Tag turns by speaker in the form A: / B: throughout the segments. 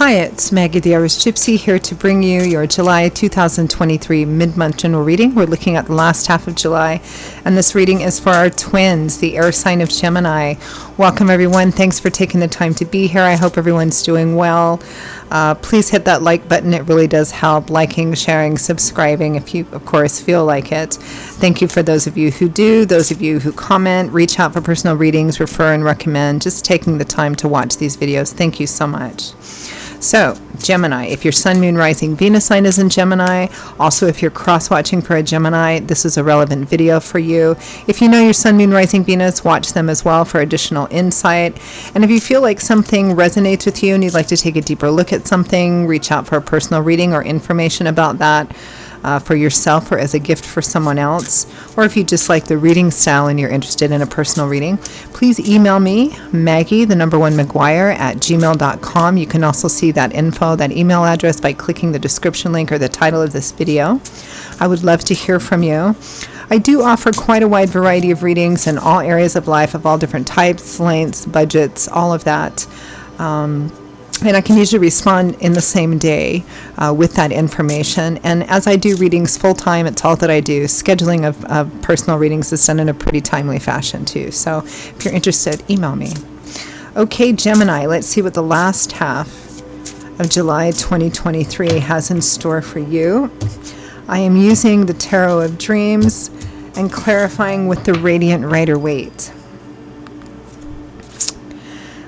A: Hi, it's Maggie the Irish Gypsy here to bring you your July 2023 mid-month general reading. We're looking at the last half of July, and this reading is for our twins, the air sign of Gemini. Welcome, everyone. Thanks for taking the time to be here. I hope everyone's doing well. Please hit that like button. It really does help. Liking, sharing, subscribing, if you, of course, feel like it. Thank you for those of you who do, those of you who comment, reach out for personal readings, refer and recommend, just taking the time to watch these videos. Thank you so much. So, Gemini, if your Sun, Moon, Rising, Venus sign is in Gemini, also if you're cross-watching for a Gemini, this is a relevant video for you. If you know your Sun, Moon, Rising, Venus, watch them as well for additional insight. And if you feel like something resonates with you and you'd like to take a deeper look at something, reach out for a personal reading or information about that for yourself or as a gift for someone else. Or if you just like the reading style and you're interested in a personal reading, please email me, Maggie, @McGuire @gmail.com. You can also see that info, that email address, by clicking the description link or the title of this video. I would love to hear from you. I do offer quite a wide variety of readings in all areas of life, of all different types, lengths, budgets, all of that. And I can usually respond in the same day with that information. And as I do readings full time, it's all that I do. Scheduling of personal readings is done in a pretty timely fashion too. So if you're interested, email me. Okay, Gemini, let's see what the last half of July 2023 has in store for you. I am using the Tarot of Dreams and clarifying with the Radiant Rider-Waite.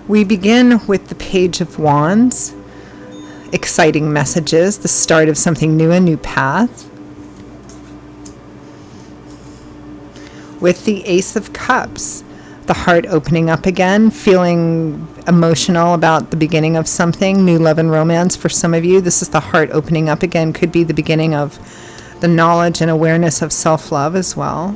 A: We begin with the Page of Wands, exciting messages, the start of something new, a new path. With the Ace of Cups, the heart opening up again, feeling emotional about the beginning of something, new love and romance for some of you. This is the heart opening up again, could be the beginning of the knowledge and awareness of self-love as well.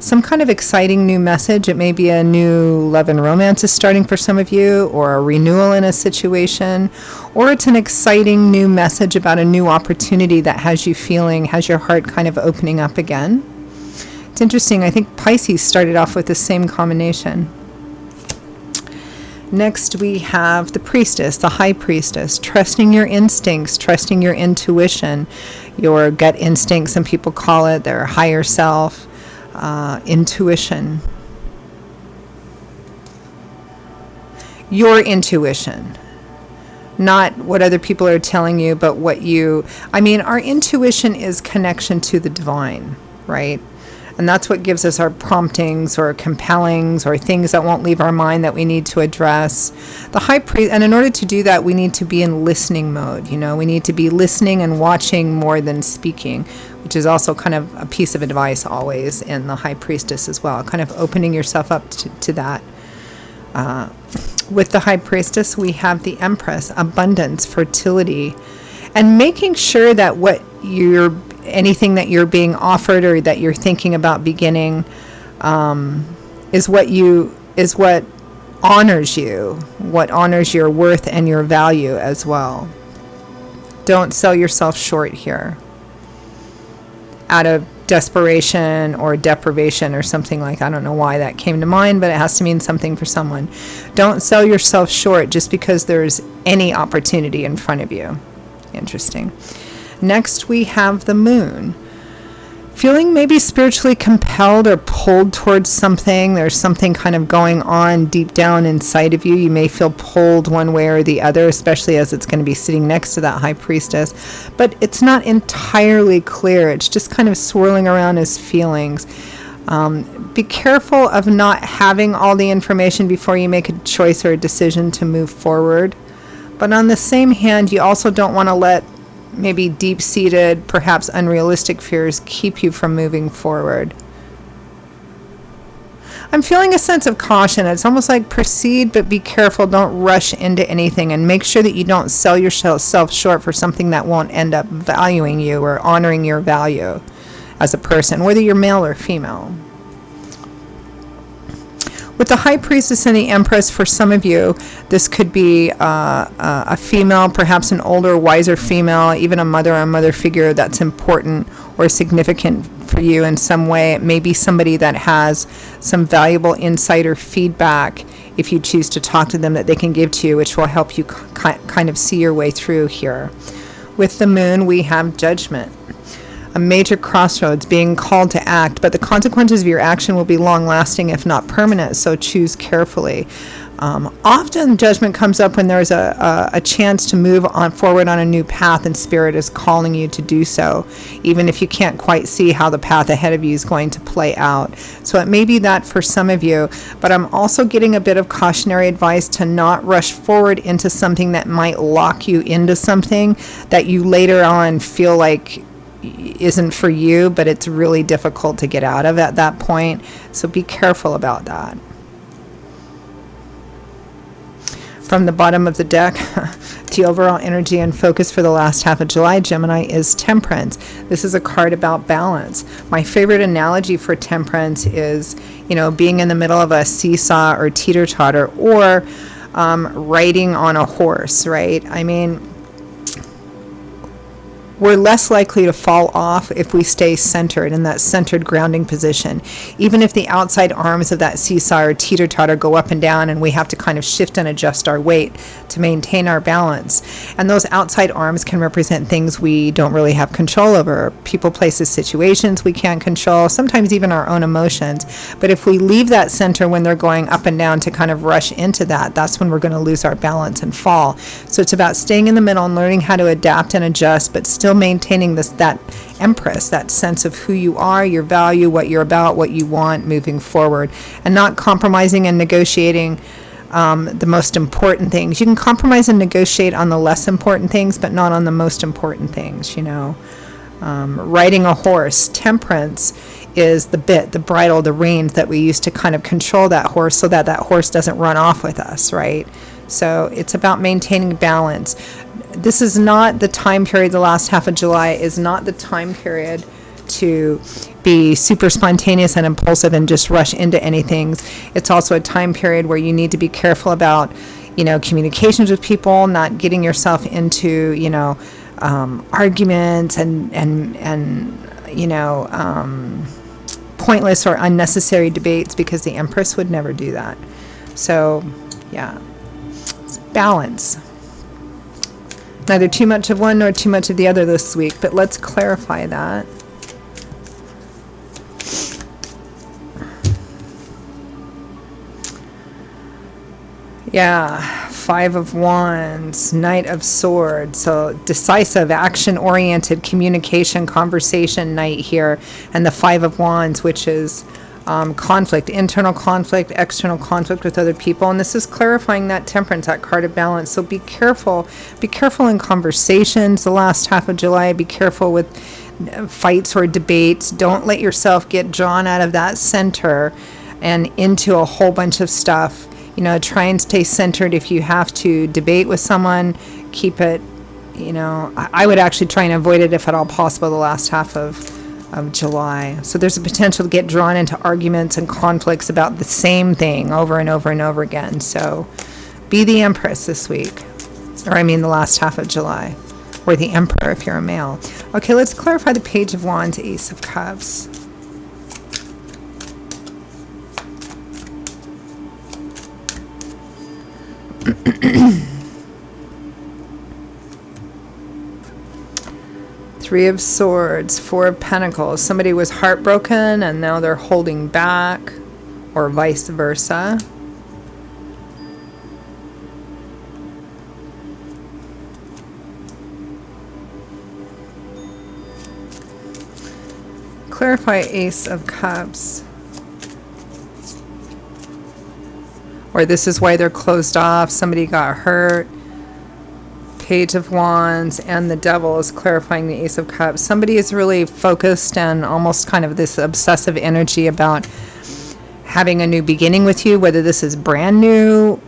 A: Some kind of exciting new message. It may be a new love and romance is starting for some of you, or a renewal in a situation, or it's an exciting new message about a new opportunity that has you feeling, has your heart kind of opening up again. It's interesting. I think Pisces started off with the same combination. Next, we have the Priestess, the High Priestess, trusting your instincts, trusting your intuition, your gut instinct, some people call it, their higher self. Intuition. Your intuition. Not what other people are telling you, but what you... our intuition is connection to the divine, right? And that's what gives us our promptings or compellings or things that won't leave our mind that we need to address. The High Priest, and in order to do that, we need to be in listening mode. We need to be listening and watching more than speaking, which is also kind of a piece of advice always in the High Priestess as well, kind of opening yourself up to that. With the High Priestess, we have the Empress, abundance, fertility, and making sure that anything that you're being offered or that you're thinking about beginning is what honors you, what honors your worth and your value as well. Don't sell yourself short here out of desperation or deprivation or something like that. I don't know why that came to mind, but it has to mean something for someone. Don't sell yourself short just because there's any opportunity in front of you. Interesting. Next, we have the Moon. Feeling maybe spiritually compelled or pulled towards something. There's something kind of going on deep down inside of you. You may feel pulled one way or the other, especially as it's going to be sitting next to that High Priestess. But it's not entirely clear. It's just kind of swirling around as feelings. Be careful of not having all the information before you make a choice or a decision to move forward. But on the same hand, you also don't want to let maybe deep-seated, perhaps unrealistic fears keep you from moving forward. I'm feeling a sense of caution. It's almost like proceed, but be careful. Don't rush into anything, and make sure that you don't sell yourself short for something that won't end up valuing you or honoring your value as a person, whether you're male or female. With the High Priestess and the Empress, for some of you, this could be a female, perhaps an older, wiser female, even a mother figure that's important or significant for you in some way. It may be somebody that has some valuable insight or feedback, if you choose to talk to them, that they can give to you, which will help you kind of see your way through here. With the moon, we have judgment. A major crossroads, being called to act, but the consequences of your action will be long-lasting, if not permanent, so choose carefully. Often judgment comes up when there's a chance to move on forward on a new path, and Spirit is calling you to do so, even if you can't quite see how the path ahead of you is going to play out. So it may be that for some of you, but I'm also getting a bit of cautionary advice to not rush forward into something that might lock you into something that you later on feel like isn't for you, but it's really difficult to get out of at that point. So be careful about that. From the bottom of the deck, the overall energy and focus for the last half of July, Gemini, is Temperance. This is a card about balance. My favorite analogy for Temperance is, being in the middle of a seesaw or teeter-totter, or riding on a horse, right? I mean, we're less likely to fall off if we stay centered in that centered grounding position. Even if the outside arms of that seesaw or teeter-totter go up and down and we have to kind of shift and adjust our weight to maintain our balance. And those outside arms can represent things we don't really have control over. People, places, situations we can't control, sometimes even our own emotions. But if we leave that center when they're going up and down to kind of rush into that, that's when we're going to lose our balance and fall. So it's about staying in the middle and learning how to adapt and adjust, but still maintaining that Empress, that sense of who you are, your value, what you're about, what you want moving forward, and not compromising and negotiating the most important things. You can compromise and negotiate on the less important things, but not on the most important things. Riding a horse, Temperance is the bit, the bridle, the reins that we use to kind of control that horse so that that horse doesn't run off with us, right? So it's about maintaining balance. This is not the time period, the last half of July is not the time period to be super spontaneous and impulsive and just rush into anything. It's also a time period where you need to be careful about, communications with people, not getting yourself into, arguments and pointless or unnecessary debates, because the Empress would never do that. So, yeah. Balance. Neither too much of one nor too much of the other this week, but let's clarify that. Yeah, Five of Wands, Knight of Swords. So decisive, action-oriented communication, conversation night here. And the Five of Wands, which is conflict, internal conflict, external conflict with other people. And this is clarifying that Temperance, that card of balance. So be careful. Be careful in conversations the last half of July. Be careful with fights or debates. Don't let yourself get drawn out of that center and into a whole bunch of stuff. Try and stay centered. If you have to debate with someone, keep it, I would actually try and avoid it if at all possible the last half of July. So there's a potential to get drawn into arguments and conflicts about the same thing over and over and over again. So be the Empress this week, or the last half of July, or the Emperor if you're a male. Okay, let's clarify the Page of Wands, Ace of Cups. Three of Swords, Four of Pentacles. Somebody was heartbroken and now they're holding back, or vice versa. Clarify Ace of Cups. Or this is why they're closed off. Somebody got hurt. Page of Wands and the Devil is clarifying the Ace of Cups. Somebody is really focused and almost kind of this obsessive energy about having a new beginning with you, whether this is brand new,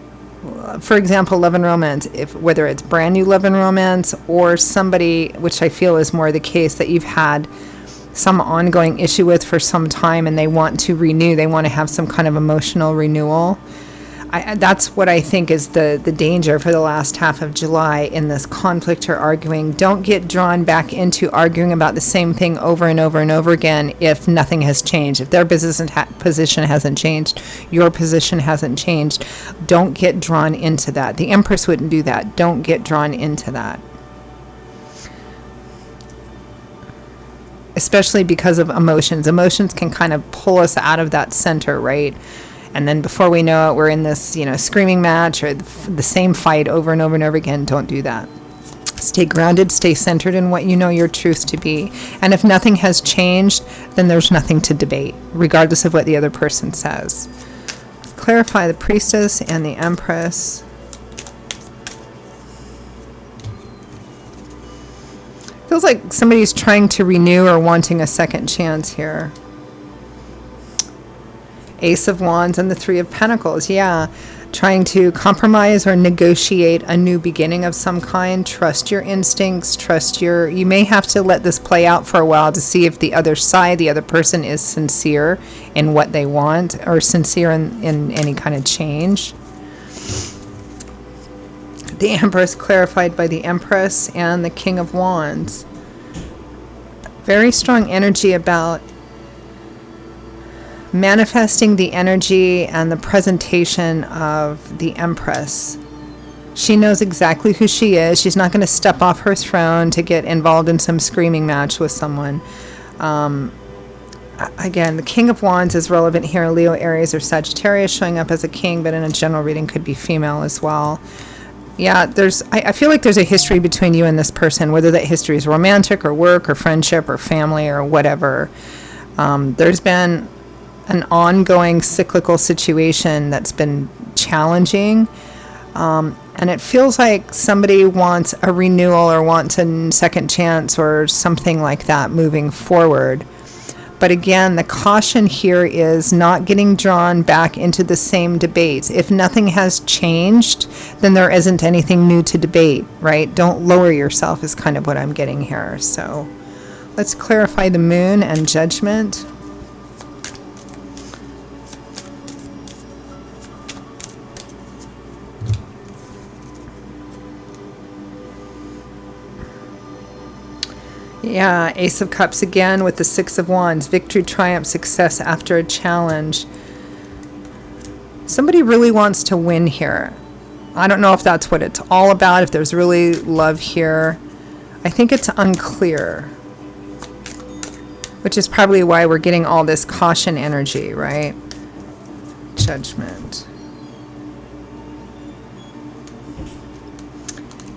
A: for example, love and romance, whether it's brand new love and romance, or somebody, which I feel is more the case, that you've had some ongoing issue with for some time and they want to renew, they want to have some kind of emotional renewal. That's what I think is the danger for the last half of July in this conflict or arguing. Don't get drawn back into arguing about the same thing over and over and over again if nothing has changed. If their position hasn't changed, your position hasn't changed. Don't get drawn into that. The Empress wouldn't do that. Don't get drawn into that. Especially because of emotions. Emotions can kind of pull us out of that center, right? And then before we know it, we're in this, screaming match or the same fight over and over and over again. Don't do that. Stay grounded, stay centered in what you know your truth to be. And if nothing has changed, then there's nothing to debate, regardless of what the other person says. Clarify the Priestess and the Empress. Feels like somebody's trying to renew or wanting a second chance here. Ace of Wands and the Three of Pentacles. Yeah, trying to compromise or negotiate a new beginning of some kind. Trust your instincts. You may have to let this play out for a while to see if the other side, the other person, is sincere in what they want or sincere in any kind of change. The Empress clarified by the Empress and the King of Wands. Very strong energy about manifesting the energy and the presentation of the Empress. She knows exactly who she is. She's not going to step off her throne to get involved in some screaming match with someone. Again, the King of Wands is relevant here. Leo, Aries, or Sagittarius showing up as a king, but in a general reading could be female as well. Yeah, I feel like there's a history between you and this person, whether that history is romantic or work or friendship or family or whatever. There's been an ongoing cyclical situation that's been challenging. And it feels like somebody wants a renewal or wants a second chance or something like that moving forward. But again, the caution here is not getting drawn back into the same debates. If nothing has changed, then there isn't anything new to debate, right? Don't lower yourself is kind of what I'm getting here. So let's clarify the Moon and Judgment. Yeah, Ace of Cups again with the Six of Wands. Victory, triumph, success after a challenge. Somebody really wants to win here. I don't know if that's what it's all about, if there's really love here. I think it's unclear, which is probably why we're getting all this caution energy, right? Judgment.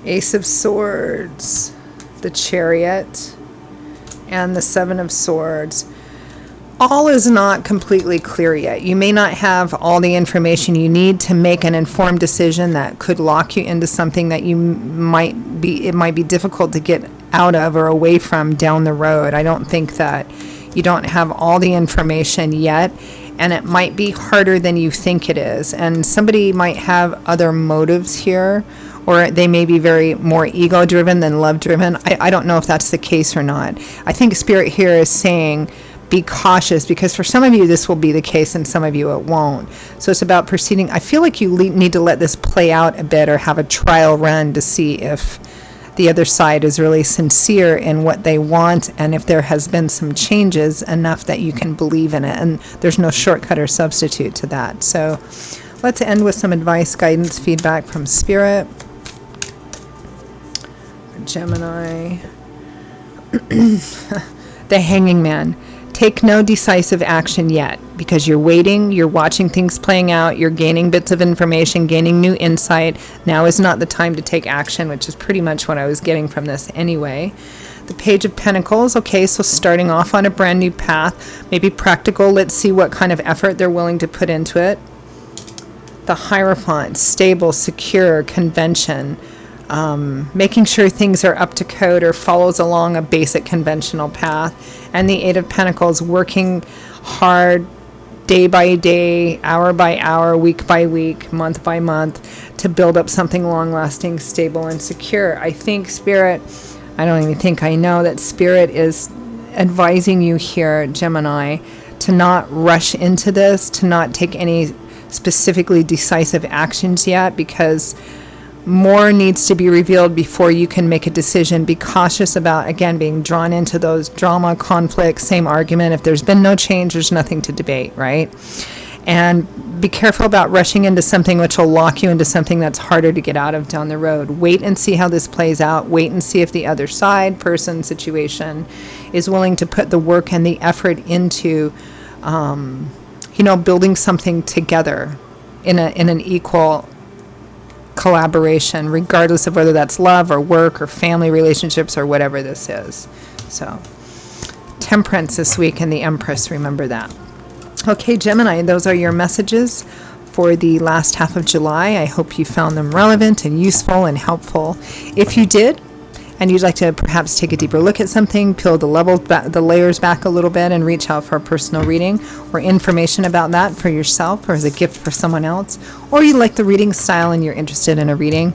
A: Ace of Swords, the Chariot, and the Seven of Swords. All is not completely clear yet. You may not have all the information you need to make an informed decision that could lock you into something that it might be difficult to get out of or away from down the road. I don't think that you don't have all the information yet, and it might be harder than you think it is. And somebody might have other motives here, or they may be very more ego-driven than love-driven. I don't know if that's the case or not. I think Spirit here is saying be cautious, because for some of you this will be the case and some of you it won't. So it's about proceeding. I feel like you need to let this play out a bit or have a trial run to see if the other side is really sincere in what they want and if there has been some changes enough that you can believe in it. And there's no shortcut or substitute to that. So let's end with some advice, guidance, feedback from Spirit. Gemini. The Hanging Man. Take no decisive action yet, because you're waiting, you're watching things playing out, you're gaining bits of information, gaining new insight. Now is not the time to take action, which is pretty much what I was getting from this anyway. The Page of Pentacles. Okay, so starting off on a brand new path, maybe practical. Let's see what kind of effort they're willing to put into it. The Hierophant. Stable, secure, convention. Making sure things are up to code or follows along a basic conventional path. And the Eight of Pentacles, working hard day by day, hour by hour, week by week, month by month to build up something long-lasting, stable, and secure. I think Spirit, I don't even think I know that Spirit is advising you here, Gemini, to not rush into this, to not take any specifically decisive actions yet, because more needs to be revealed before you can make a decision. Be cautious about, again, being drawn into those drama, conflicts, same argument. If there's been no change, there's nothing to debate, right? And be careful about rushing into something which will lock you into something that's harder to get out of down the road. Wait and see how this plays out. Wait and see if the other side, person, situation is willing to put the work and the effort into, building something together in an equal collaboration, regardless of whether that's love or work or family relationships or whatever this is. So, Temperance this week and the Empress, remember that. Okay, Gemini, those are your messages for the last half of July. I hope you found them relevant and useful and helpful. If you did, and you'd like to perhaps take a deeper look at something, peel the layers back a little bit and reach out for a personal reading or information about that for yourself or as a gift for someone else, or you like the reading style and you're interested in a reading,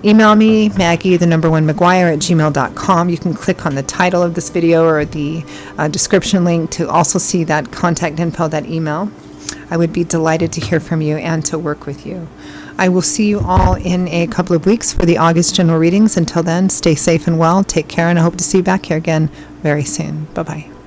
A: email me, Maggie, @gmail.com. You can click on the title of this video or the description link to also see that contact info, that email. I would be delighted to hear from you and to work with you. I will see you all in a couple of weeks for the August general readings. Until then, stay safe and well, take care, and I hope to see you back here again very soon. Bye-bye.